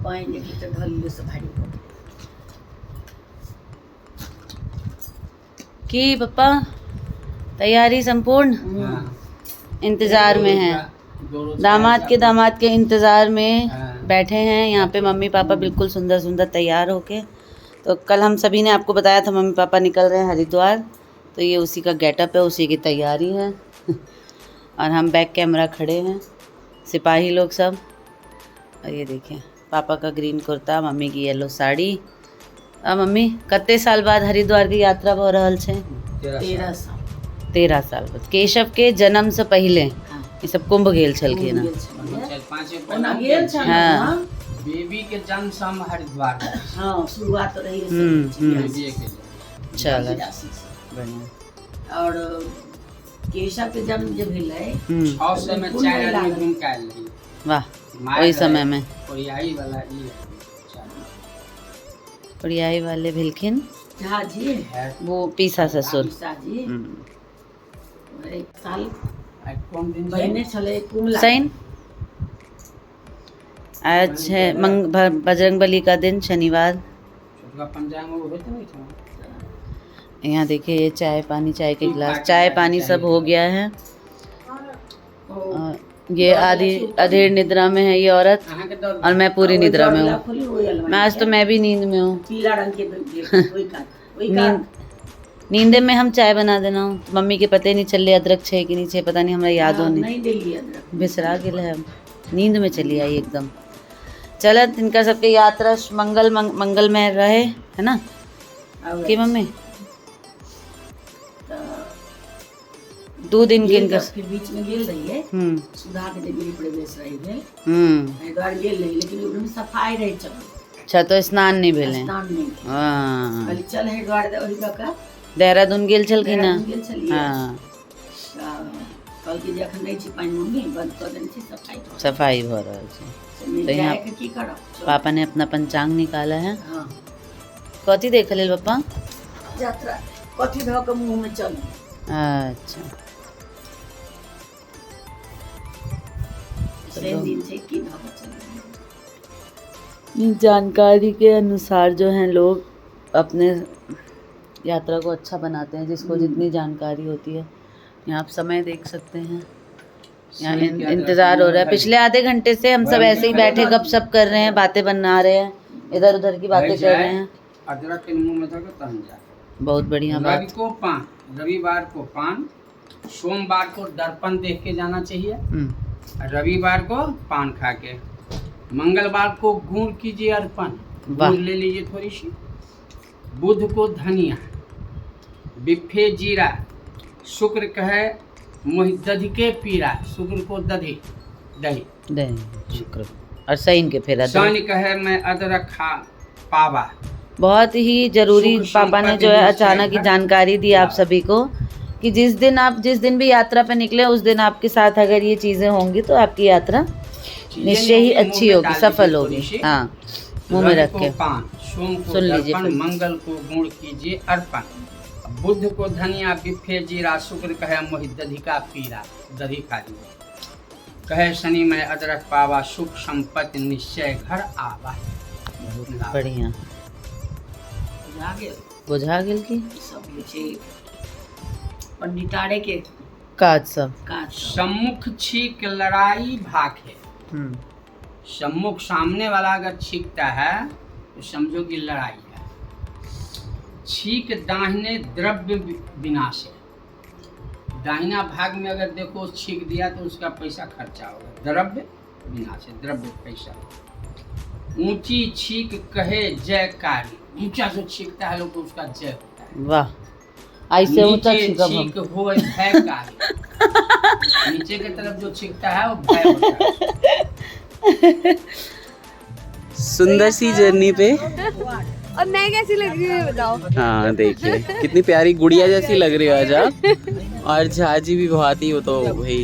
पानी की तो ढल से भारी की पप्पा तैयारी संपूर्ण इंतजार में है, दामाद के इंतजार में बैठे हैं यहाँ पे। मम्मी पापा बिल्कुल सुंदर सुंदर तैयार होके। तो कल हम सभी ने आपको बताया था मम्मी पापा निकल रहे हैं हरिद्वार, तो ये उसी का गेटअप है, उसी की तैयारी है। और हम बैक कैमरा खड़े हैं, सिपाही लोग सब। और ये देखें पापा का ग्रीन कुर्ता, मम्मी की येलो साड़ी। अब मम्मी कते साल बाद हरिद्वार की यात्रा हो रहल छे? 13 साल बाद। केशव के जन्म से पहले ये सब कुंभ गेल छलखिन हँ। हाँ बेबी के जन्म से हम हरिद्वार हाँ शुरुआत रही चलो बढ़िया। और केशव के जन्म जब भेलै 6 सौ में 4 आदमी घूम के आयल रही। वाह, वही समय में कोरियाई वाला उड़ियाई वाले भिलखिन हाँ जी वो पीसा ससुर। जी एक साल कौन दिन बहने छले कुमला सैन आज है बजरंग बली का दिन, शनिवार। छोटका पंजाब में होते नहीं था। यहाँ देखिए ये चाय पानी, चाय के गिलास, चाय पानी सब हो गया है। और ये आधी अधेड़ निद्रा में है ये औरत, और मैं पूरी निद्रा में हूँ। मैं आज तो मैं भी नींद में हूँ। पीला रंग के नींदे में हम चाय बना देना हूँ। मम्मी के पते नहीं चल रहे अदरक छे कि नहीं छे, पता नहीं, हमरा याद हो नहीं, बिसरा गेल है। नींद में चली आई एकदम। चलत इनका सबके यात्रा मंगलमय रहे, है ना कि मम्मी? 2 दिन के इनका फिर बीच में गेल रही है सुधा के देवी प्रवेश रही है हरिद्वार गेल रही, लेकिन ओकरे सफाई रहे चल। अच्छा तो स्नान नहीं भेले? स्नान नहीं। हाँ खाली चल हरिद्वार ओही का देहरादून गेल छलखिन ना। हाँ कल के जखन नहीं छी पानी मम्मी बंद कर देन छी सफाई हो रहल छै। तो यहाँ की करब पापा ने अपना पंचांग निकाला है। हां कथी देख लेल पापा? यात्रा कथी ध के मुंह में चल। अच्छा दिन से की ध के चल। जानकारी के अनुसार जो हैं लोग अपने यात्रा को अच्छा बनाते हैं, जिसको जितनी जानकारी होती है। यहाँ आप समय देख सकते हैं, यहाँ इंतज़ार हो रहा है। पिछले आधे घंटे से हम सब ऐसे ही बैठे गपशप कर रहे हैं, बातें बना रहे हैं, इधर उधर की बातें कर रहे हैं। अदरक के मुंह में तहन जा। बहुत बढ़िया बात। रविवार को पान, सोमवार को दर्पण देख के जाना चाहिए, रविवार को पान खा के, मंगलवार को गुड़ कीजिए अर्पण, गुड़ ले लीजिए थोड़ी सी, बुध को धनिया, बिफे जीरा, शुक्र कहे दही के पीरा, शुक्र को दही शुक्र, और शनि के फिर शनि कहे मैं अदरक खा पावा। बहुत ही जरूरी पापा ने जो है अचानक की जानकारी दी आप सभी को कि जिस दिन भी यात्रा पे निकले उस दिन आपके साथ अगर ये चीजें होंगी तो आपकी यात्रा निश्चय ही अच्छी होगी, सफल होगी। हाँ मुंह में रख के सुन लीजिए। मंगल को गुड़ कीजिए अर्पण, बुध को धनिया, बिफे जीरा, शुक्र कहे मोहि दधी का पीरा, दही खा लीजिए। कहे शनि में अदरक पावा, सुख संपत्ति निश्चय घर आवा। बढ़िया बुझा गेल की सब पंडितारे के काज सब। सम्मुख छीक लड़ाई भागे। सम्मुख सामने वाला अगर छींकता है तो समझो कि लड़ाई है। छीक दाहिने द्रव्य विनाश है। दाहिना भाग में अगर देखो छीक दिया तो उसका पैसा खर्चा होगा, द्रव्य विनाश है, द्रव्य पैसा। ऊंची छीक कहे जयकारी, ऊंचा जो छीकता है लोग तो उसका जय होता है। वाह, ऐसे ऊंचा छीकब हम। हो भयकारी, नीचे की तरफ जो छीकता है वो भय होता है। सुंदर सी जर्नी पे। और मैं कैसी लग रही है बताओ? हाँ देखिए कितनी प्यारी गुड़िया जैसी लग रही है आज आप। और झाजी भी बहुत ही, वो तो भाई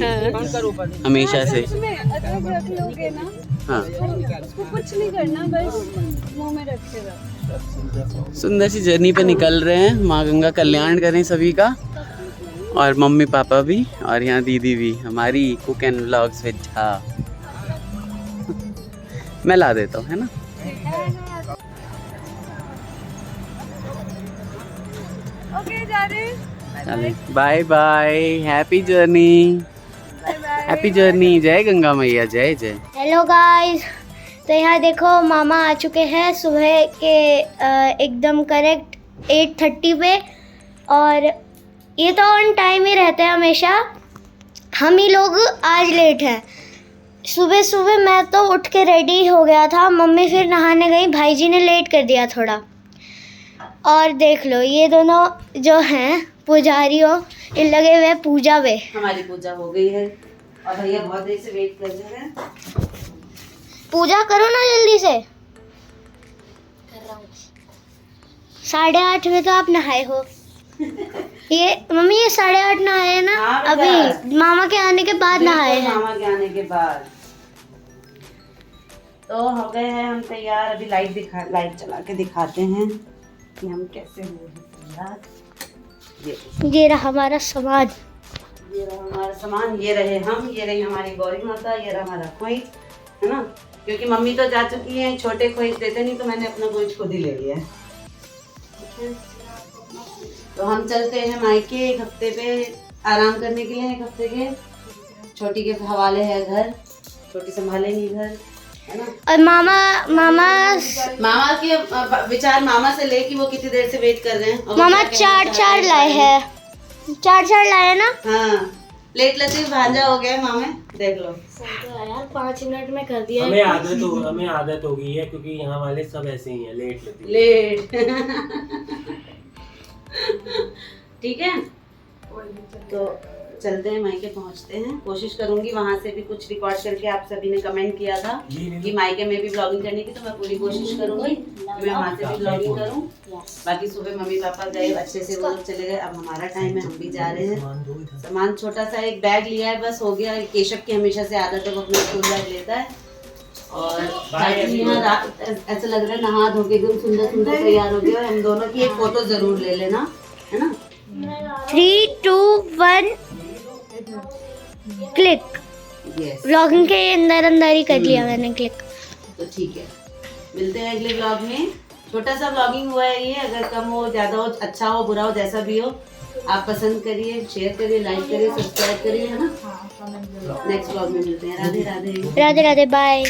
हमेशा से। अदरक रख लोगे ना, हाँ उसको कुछ नहीं करना, बस मुंह में रखे रहो। सुंदर सी जर्नी पे निकल रहे हैं। माँ गंगा कल्याण करें सभी का, और मम्मी पापा भी, और यहाँ दीदी भी हमारी cook and vlogs with Jha. मैं ला देता हूँ, है ना। ओके जा रहे हैं। चले bye bye, happy journey, happy journey. जय गंगा मैया, जय जय। हेलो गाइस, तो यहाँ देखो मामा आ चुके हैं सुबह के एकदम करेक्ट 8:30 पे, और ये तो ऑन टाइम ही रहते हैं हमेशा। हम ही लोग आज लेट हैं। सुबह सुबह मैं तो उठ के रेडी हो गया था, मम्मी फिर नहाने गई, भाई जी ने लेट कर दिया थोड़ा। और देख लो ये दोनों जो हैं पुजारियों, ये लगे हुए हैं पूजा में। हमारी पूजा हो गई है और भैया बहुत देर से वेट कर रहे हैं। पूजा करो ना जल्दी से। 8:30 में तो आप नहाए हो। ये मम्मी ये 8:30 नहाए हैं ना? हाँ, अभी मामा के आने के बाद नहाए हैं। मामा के आने के बाद तो हो गए हैं हम तैयार। अभी लाइट चला के दिखाते हैं कि हम कैसे हुए हैं तैयार। ये रहा हमारा सामान। ये रहा हमारा सामान, ये रहे हम, ये रही हमारी गौरी माता, ये रहा हमारा खोइच, है ना। क्योंकि मम्मी तो जा चुकी हैं, छोटे खोइच देते नहीं, तो मैंने अपना खोइच खुद ही ले लिया है। तो हम चलते हैं मायके एक हफ्ते पे आराम करने के लिए। एक हफ्ते के छोटी के हवाले है घर, छोटी संभालेंगी घर, है ना। और मामा के विचार मामा से ले कि वो कितनी देर से वेट कर रहे हैं। मामा 4 लाए हैं। 4 लाए ना। हाँ, लेट लतीफ भांजा हो गया मामे, देख लो। यार 5 मिनट में कर दिया। हमें आदत हो गई है, क्योंकि यहाँ वाले सब ऐसे ही हैं, लेट लेट ठीक है, तो चलते हैं मायके, पहुंचते हैं। कोशिश करूंगी वहां से भी कुछ रिकॉर्ड करके, आप सभी ने कमेंट किया था कि मायके में भी ब्लॉगिंग करने की, तो मैं पूरी कोशिश करूंगी कि मैं वहां से भी ब्लॉगिंग करूं। बाकी सुबह मम्मी पापा गए अच्छे से, वो लोग चले गए, अब हमारा टाइम है, हम भी जा रहे हैं। सामान छोटा सा एक बैग लिया है, बस हो गया। केशव की हमेशा से आदत है, वो अपना स्कूल बैग लेता है। और ऐसा लग रहा है नहा धो के एकदम सुंदर सुंदर तैयार हो गया। हम दोनों की एक फोटो जरूर ले लेना, है ना। 3, 2, 1 क्लिक। यस, व्लॉगिंग के अंदर ही कर लिया मैंने क्लिक। तो ठीक है, मिलते हैं अगले व्लॉग में। छोटा सा व्लॉगिंग हुआ है ये, अगर कम हो, ज्यादा हो, अच्छा हो, बुरा हो, जैसा भी हो, आप पसंद करिए, शेयर करिए, लाइक करिए, सब्सक्राइब करिए, है ना। नेक्स्ट व्लॉग में मिलते हैं। राधे राधे, राधे राधे, बाय।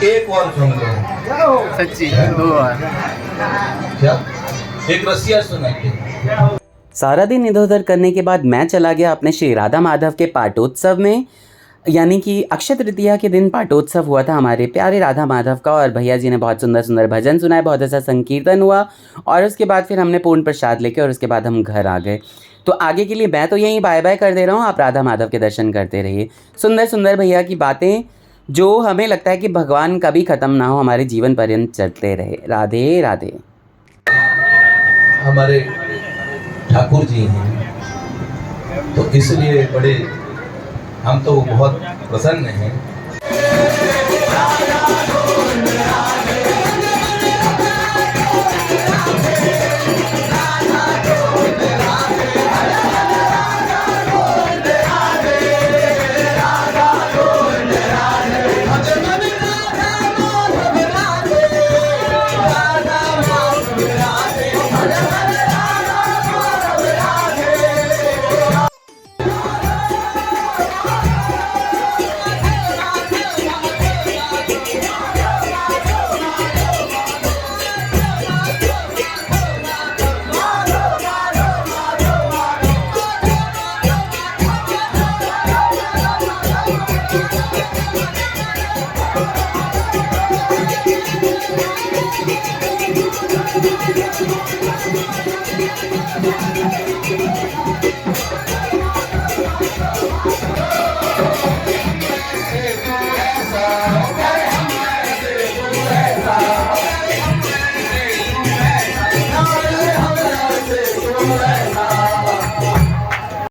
एक और सुन लो, सच्ची 2 बार क्या एक रसिया सुनाइए। सारा दिन इधर उधर करने के बाद मैं चला गया अपने श्री राधा माधव के पाटोत्सव में। यानी कि अक्षय तृतीया के दिन पाटोत्सव हुआ था हमारे प्यारे राधा माधव का, और भैया जी ने बहुत सुंदर सुंदर भजन सुनाए, बहुत अच्छा संकीर्तन हुआ, और उसके बाद फिर हमने पूर्ण प्रसाद लेके और उसके बाद हम घर आ गए। तो आगे के लिए मैं तो यहीं बाय बाय कर दे रहा हूँ, आप राधा माधव के दर्शन करते रहिए। सुंदर सुंदर भैया की बातें, जो हमें लगता है कि भगवान कभी ख़त्म ना हो, हमारे जीवन पर्यंत चलते रहे। राधे राधे। हमारे ठाकुर जी हैं, तो इसलिए बड़े हम तो बहुत प्रसन्न हैं